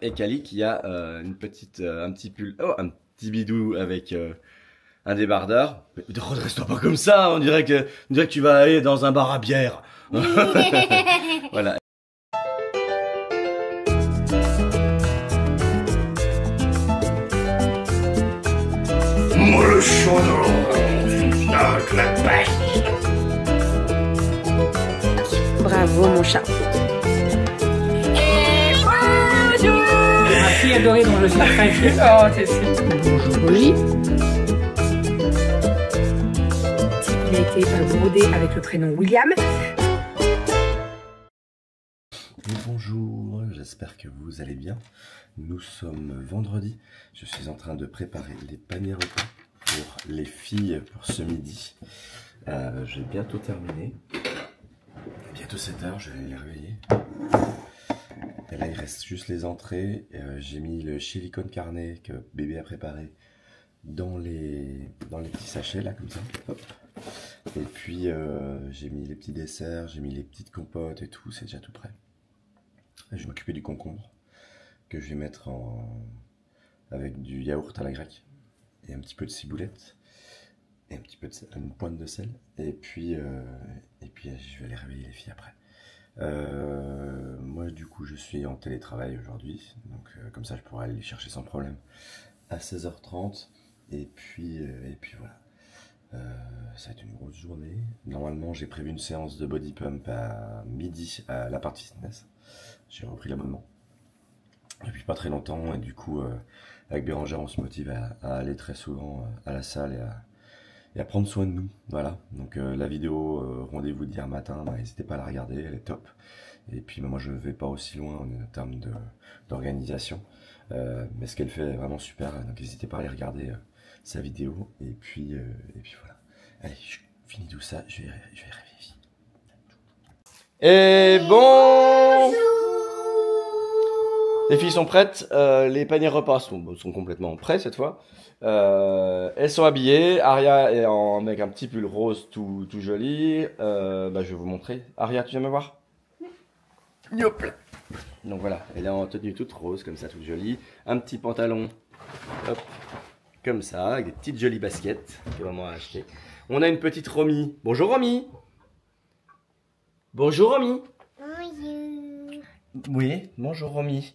Et Kali qui a une petite, un petit pull, oh, un petit bidou avec un débardeur. Mais redresse-toi pas comme ça, on dirait que tu vas aller dans un bar à bière. Voilà. Moi le chaudron, avec la pêche. Bravo mon chat. Ma fille adorée dont je suis très fière. Oh, c'est super. Bonjour Roger. Il a été brodé avec le prénom William. Bonjour, j'espère que vous allez bien. Nous sommes vendredi. Je suis en train de préparer les paniers repas pour les filles pour ce midi. Je vais bientôt terminer. Bientôt 7 h, je vais les réveiller. Et là, il reste juste les entrées. J'ai mis le chili con carne que bébé a préparé dans les petits sachets, là, comme ça. Hop. Et puis, j'ai mis les petits desserts, j'ai mis les petites compotes et tout. C'est déjà tout prêt. Et je vais m'occuper du concombre que je vais mettre avec du yaourt à la grecque et un petit peu de ciboulette et un petit peu de sel, une pointe de sel. Et puis, je vais aller réveiller les filles après. Moi du coup je suis en télétravail aujourd'hui, donc comme ça je pourrais aller les chercher sans problème à 16 h 30 et puis voilà. Ça va être une grosse journée. Normalement j'ai prévu une séance de body pump à midi à la partie fitness. J'ai repris l'abonnement depuis pas très longtemps et du coup avec Bérangère on se motive à aller très souvent à la salle et à prendre soin de nous, voilà. Donc la vidéo rendez-vous d'hier matin, n'hésitez pas à la regarder, elle est top. Et puis moi je vais pas aussi loin en termes d'organisation, mais ce qu'elle fait est vraiment super, donc n'hésitez pas à aller regarder sa vidéo. Et puis voilà. Allez, je finis tout ça, je vais réveiller. Et bon, les filles sont prêtes, les paniers repas sont complètement prêts cette fois. Elles sont habillées. Aria est avec un petit pull rose tout joli. Je vais vous montrer. Aria, tu viens me voir? Yop. Donc voilà, elle est en tenue toute rose, comme ça, toute jolie. Un petit pantalon, hop, comme ça, avec des petites jolies baskets que maman a acheté. On a une petite Romy. Bonjour Romy. Bonjour Romy. Bonjour. Oui, bonjour Romy.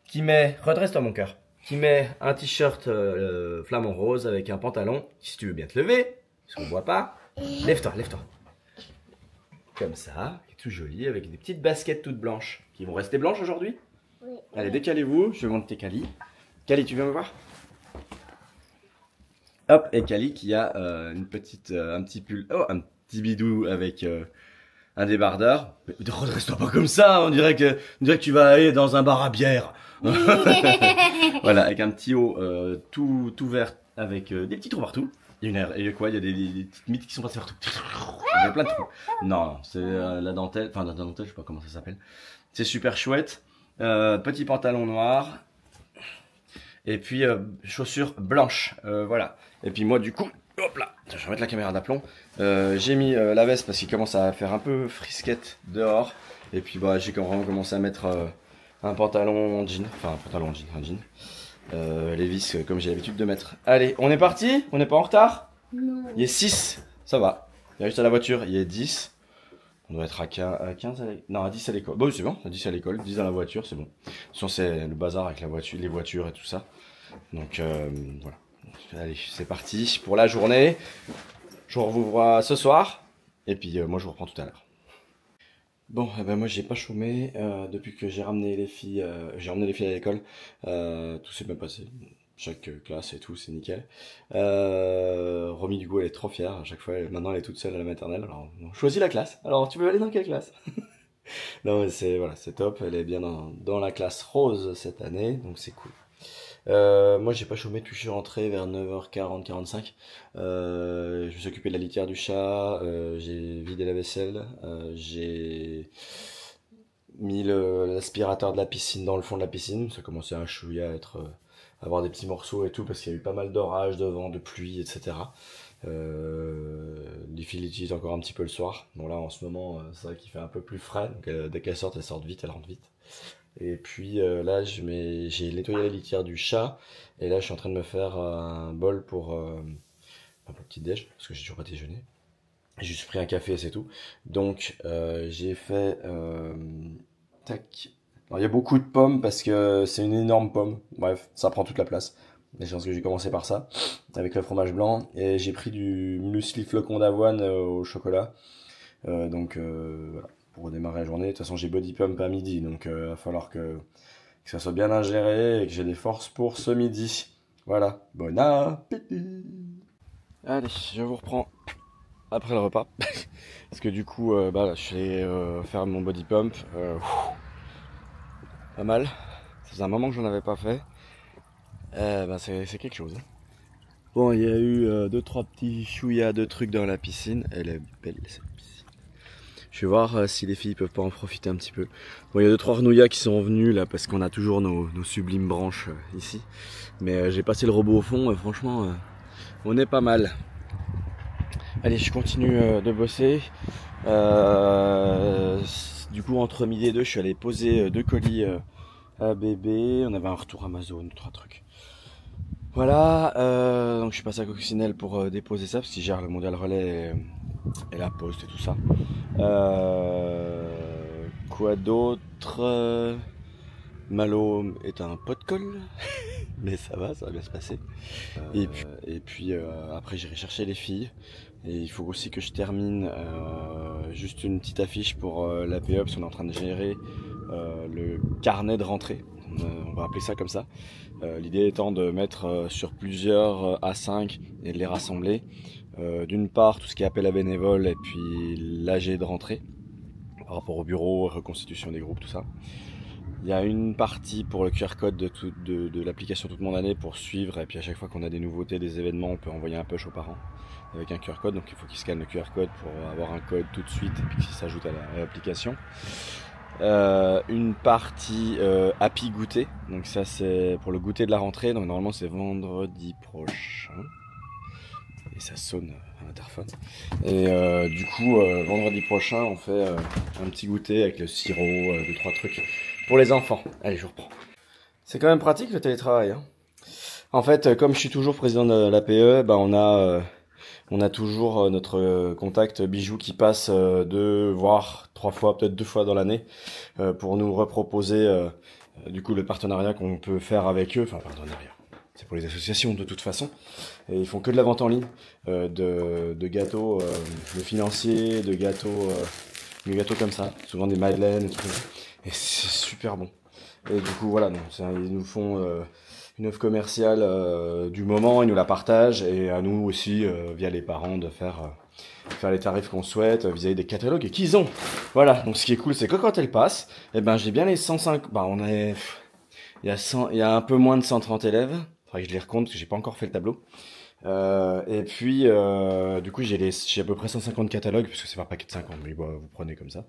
Qui met, redresse-toi mon cœur, qui met un t-shirt flamant rose avec un pantalon, si tu veux bien te lever, parce qu'on ne voit pas, lève-toi, lève-toi. Comme ça, qui est tout joli, avec des petites baskets toutes blanches, qui vont rester blanches aujourd'hui. Oui. Allez, décalez-vous, je vais monter Kali. Kali, tu viens me voir? Hop, et Kali qui a une petite, un petit pull, oh, un petit bidou avec un débardeur. Mais redresse-toi pas comme ça, on dirait que tu vas aller dans un bar à bière. Voilà, avec un petit haut tout vert avec des petits trous partout. Il y a quoi? Il y a des petites mythes qui sont passées partout. Il y a plein de trous. Non, c'est la dentelle. Enfin, la dentelle, je sais pas comment ça s'appelle. C'est super chouette. Petit pantalon noir. Et puis chaussures blanches. Voilà. Et puis moi, du coup, hop là, je vais mettre la caméra d'aplomb. J'ai mis la veste parce qu'il commence à faire un peu frisquette dehors. Et puis j'ai vraiment commencé à mettre un pantalon en jean. Enfin, un pantalon en jean, un jean. Les vis comme j'ai l'habitude de mettre. Allez, on est parti? On n'est pas en retard? Non. Il est 6, ça va. Il y a juste à la voiture, il est 10. On doit être à 15 non, à 10 à l'école. Bon, c'est bon, à 10 à l'école, 10 dans la voiture, c'est bon. De toute façon, c'est le bazar avec la voiture, les voitures et tout ça. Donc, voilà. Allez, c'est parti pour la journée. Je vous revois ce soir. Et puis, moi, je vous reprends tout à l'heure. Bon, moi j'ai pas chômé depuis que j'ai ramené les filles, à l'école. Tout s'est bien passé. Chaque classe et tout, c'est nickel. Romy du coup elle est trop fière à chaque fois. Maintenant elle est toute seule à la maternelle. Alors on choisit la classe. Alors tu veux aller dans quelle classe? Non mais c'est voilà, c'est top. Elle est bien dans la classe rose cette année, donc c'est cool. Moi j'ai pas chômé, puis je suis rentré vers 9 h 40, 45. Je me suis occupé de la litière du chat, j'ai vidé la vaisselle, j'ai mis l'aspirateur de la piscine dans le fond de la piscine. Ça commençait à chouïa avoir des petits morceaux et tout parce qu'il y a eu pas mal d'orages, de vent, de pluie, etc. Les filles l'utilisent encore un petit peu le soir. Bon là en ce moment c'est vrai qu'il fait un peu plus frais, donc dès qu'elles sortent vite, elles rentrent vite. Et puis là, j'ai nettoyé la litière du chat. Et là, je suis en train de me faire un bol pour le petit déj, parce que j'ai toujours pas déjeuné. J'ai juste pris un café et c'est tout. Donc, j'ai fait... tac. Alors, il y a beaucoup de pommes parce que c'est une énorme pomme. Bref, ça prend toute la place. Et je pense que j'ai commencé par ça, avec le fromage blanc. Et j'ai pris du muesli flocon d'avoine au chocolat. Voilà, pour redémarrer la journée. De toute façon, j'ai body pump à midi. Donc, il va falloir que ça soit bien ingéré et que j'ai des forces pour ce midi. Voilà, bon appétit. Allez, je vous reprends après le repas. Parce que du coup, là, je suis allé faire mon body pump. Pas mal. Ça faisait un moment que j'en avais pas fait. C'est quelque chose. Bon, il y a eu 2-3 petits chouïas de trucs dans la piscine. Elle est belle cette piscine. Je vais voir si les filles peuvent pas en profiter un petit peu. Bon, il y a 2-3 renouillas qui sont venus là parce qu'on a toujours nos sublimes branches ici. Mais j'ai passé le robot au fond et franchement, on est pas mal. Allez, je continue de bosser. Du coup, entre midi et deux, je suis allé poser 2 colis à bébé. On avait un retour Amazon, 3 trucs. Voilà, donc je suis passé à Coccinelle pour déposer ça, parce qu'il gère le Mondial Relais et la poste et tout ça. Quoi d'autre? Malo est un pot de colle, mais ça va bien se passer. Et puis après j'irai chercher les filles. Et il faut aussi que je termine juste une petite affiche pour l'APE, parce qu'on est en train de gérer le carnet de rentrée. On va appeler ça comme ça. L'idée étant de mettre sur plusieurs A5 et de les rassembler. D'une part, tout ce qui est appel à bénévoles et puis l'AG de rentrée par rapport au bureau, reconstitution des groupes, tout ça. Il y a une partie pour le QR code de l'application Toute Mon Année pour suivre, et puis à chaque fois qu'on a des nouveautés, des événements, on peut envoyer un push aux parents avec un QR code. Donc il faut qu'ils scannent le QR code pour avoir un code tout de suite et puis qu'il s'ajoute à l'application. Une partie Happy Goûter, donc ça c'est pour le goûter de la rentrée, donc normalement c'est vendredi prochain. Et ça sonne à l'interphone. Et du coup, vendredi prochain, on fait un petit goûter avec le sirop, 2-3 trucs pour les enfants. Allez, je vous reprends. C'est quand même pratique le télétravail. Hein. En fait, comme je suis toujours président de l'APE, on a toujours notre contact Bijou qui passe 2 voire 3 fois, peut-être 2 fois dans l'année, pour nous reproposer du coup le partenariat qu'on peut faire avec eux. Enfin, partenariat. C'est pour les associations de toute façon. Et ils font que de la vente en ligne, de gâteaux, de financiers, de gâteaux comme ça. Souvent des madeleines et tout ça. Et c'est super bon. Et du coup voilà, ils nous font une offre commerciale du moment, ils nous la partagent. Et à nous aussi, via les parents, de faire les tarifs qu'on souhaite vis-à-vis des catalogues qu'ils ont. Voilà, donc ce qui est cool, c'est que quand elle passe, j'ai bien les 105... il y a un peu moins de 130 élèves. Faudrait que je les recompte parce que j'ai pas encore fait le tableau. Et puis du coup j'ai à peu près 150 catalogues parce que c'est par paquet de 50, mais vous prenez comme ça.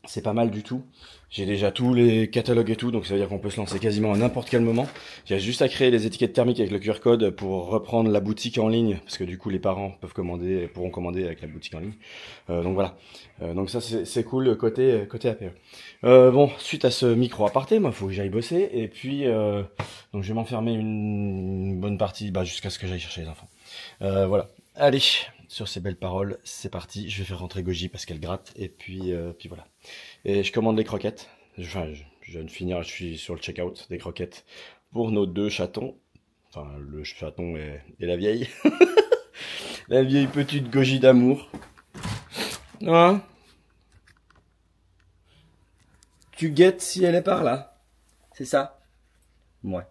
C'est pas mal du tout. J'ai déjà tous les catalogues et tout, donc ça veut dire qu'on peut se lancer quasiment à n'importe quel moment. J'ai juste à créer les étiquettes thermiques avec le QR code pour reprendre la boutique en ligne, parce que du coup les parents pourront commander avec la boutique en ligne. Donc voilà. Donc ça c'est cool côté APE. Bon, suite à ce micro aparté, moi faut que j'aille bosser, et puis donc je vais m'enfermer une bonne partie jusqu'à ce que j'aille chercher les enfants. Voilà. Allez, sur ces belles paroles, c'est parti. Je vais faire rentrer Goji parce qu'elle gratte, et puis voilà. Et je commande les croquettes. Je viens de finir, je suis sur le check-out des croquettes pour nos 2 chatons. Enfin, le chaton et la vieille. La vieille petite Goji d'amour. Hein? Tu guettes si elle est par là. C'est ça? Ouais.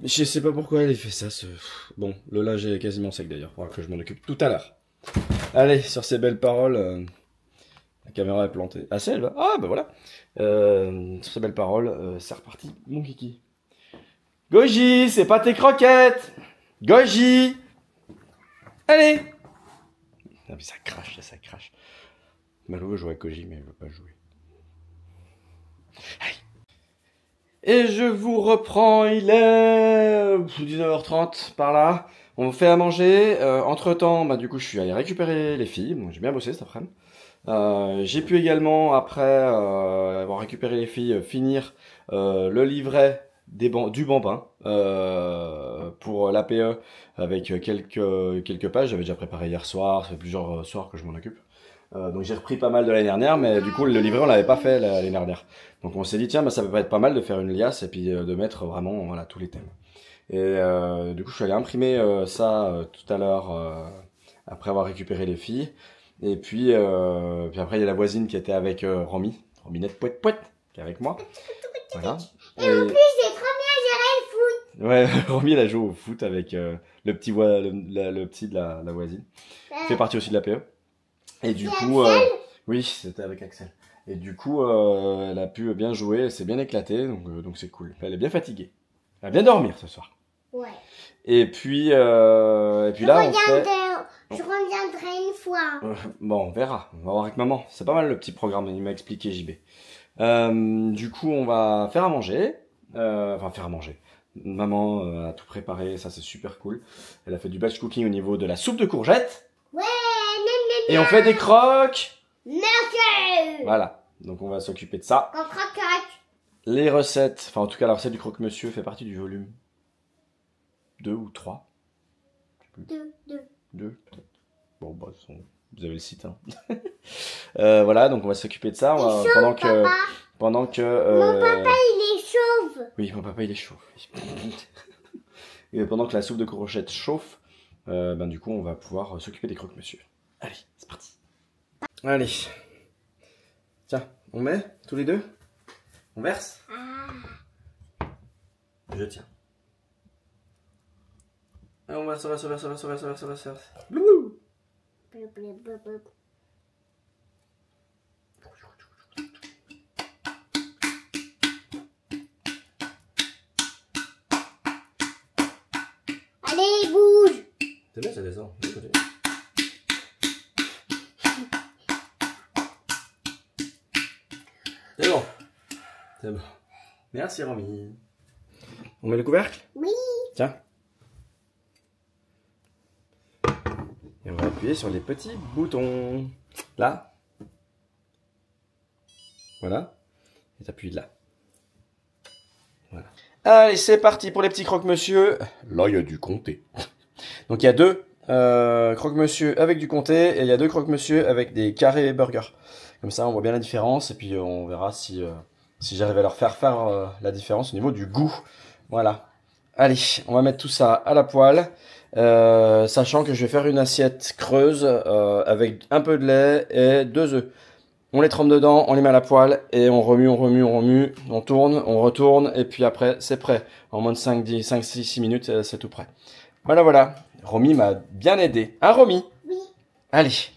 Je sais pas pourquoi elle a fait ça. Bon, le linge est quasiment sec d'ailleurs. Faudra que je m'en occupe tout à l'heure. Allez, sur ces belles paroles, la caméra est plantée. Ah, c'est elle va. Ah, voilà. Sur ces belles paroles, c'est reparti, mon kiki. Goji, c'est pas tes croquettes. Goji. Allez. Ah, mais ça crache, ça crache. Malo veut jouer avec Goji, mais elle veut pas jouer. Allez. Et je vous reprends, il est 19h30 par là. On fait à manger. Entre temps, du coup, je suis allé récupérer les filles. Bon, j'ai bien bossé cet après-midi. J'ai pu également, après avoir récupéré les filles, finir le livret du bambin pour l'APE avec quelques pages. J'avais déjà préparé hier soir, ça fait plusieurs soirs que je m'en occupe. Donc j'ai repris pas mal de l'année dernière, mais du coup le livret on l'avait pas fait l'année dernière. Donc on s'est dit tiens, bah, ça peut pas être pas mal de faire une liasse et puis de mettre vraiment voilà tous les thèmes. Et du coup je suis allé imprimer ça tout à l'heure après avoir récupéré les filles. Et puis après il y a la voisine qui était avec Rominette Pouette Pouette qui est avec moi. Voilà. Et en plus, j'ai trop bien géré le foot. Ouais, Romy elle a joué au foot avec le petit de la voisine. Il fait partie aussi de la PE. Et du coup, oui, c'était avec Axel. Et du coup, elle a pu bien jouer, elle s'est bien éclatée, donc c'est cool. Elle est bien fatiguée. Elle va bien dormir ce soir. Ouais. Et puis là, on fait... Je reviendrai une fois. Bon, on verra. On va voir avec maman. C'est pas mal le petit programme, il m'a expliqué JB. Du coup, on va faire à manger. Enfin, faire à manger. Maman a tout préparé, ça c'est super cool. Elle a fait du batch cooking au niveau de la soupe de courgettes. Ouais, Et on fait des croques. Merguez. Voilà, donc on va s'occuper de ça. Croque. Les recettes, enfin en tout cas la recette du croque-monsieur fait partie du volume 2 ou 3. 2. 2 peut-être. Bon, bah, vous avez le site. Hein. Voilà, donc on va s'occuper de ça pendant que... Mon papa, il est chauve. Oui, mon papa il est chaud. Et pendant que la soupe de courgettes chauffe, du coup on va pouvoir s'occuper des croque-monsieur. Allez, c'est parti. Allez. Tiens, on met tous les deux. On verse. Je tiens. Et on verse. Blou. Allez, bouge. C'est bien, ça descend. C'est bon. C'est bon. Merci, Romy. On met le couvercle? Oui. Tiens. Et on va appuyer sur les petits boutons. Là. Voilà. Et t'appuies là. Voilà. Allez, c'est parti pour les petits croque-monsieur. Là, il y a du comté. Donc, il y a deux croque-monsieur avec du comté et il y a deux croque-monsieur avec des carrés burgers. Comme ça, on voit bien la différence et puis on verra si j'arrive à leur faire la différence au niveau du goût. Voilà. Allez, on va mettre tout ça à la poêle, sachant que je vais faire une assiette creuse avec un peu de lait et 2 œufs. On les trempe dedans, on les met à la poêle et on remue, on tourne, on retourne et puis après c'est prêt. En moins de 5-6 minutes, c'est tout prêt. Voilà. Romy m'a bien aidé. Hein, Romy? Oui. Allez.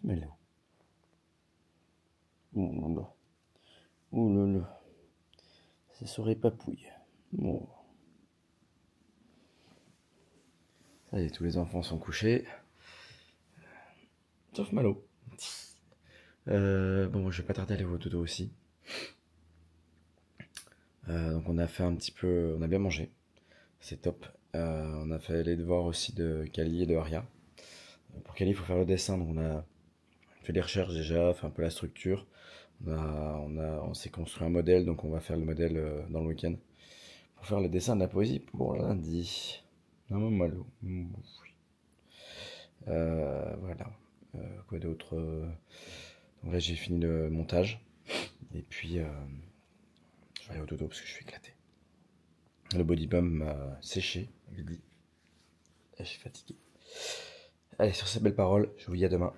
Mais là. Oh là là. Ça serait papouille. Bon. Ça y est, tous les enfants sont couchés. Sauf Malo. Bon, je vais pas tarder à aller au dodo aussi. Donc on a fait un petit peu... On a bien mangé. C'est top. On a fait les devoirs aussi de Kali et de Aria. pour Kali, il faut faire le dessin. Donc on a fait les recherches déjà, fait un peu la structure. On s'est construit un modèle, donc on va faire le modèle dans le week-end. Pour faire le dessin de la poésie pour lundi. Non, malo. Voilà. Quoi d'autre? Donc là, j'ai fini le montage. Et puis, je vais aller au dodo parce que je suis éclaté. Le body pump m'a séché, je le dis. Et je suis fatigué. Allez, sur ces belles paroles, je vous dis à demain.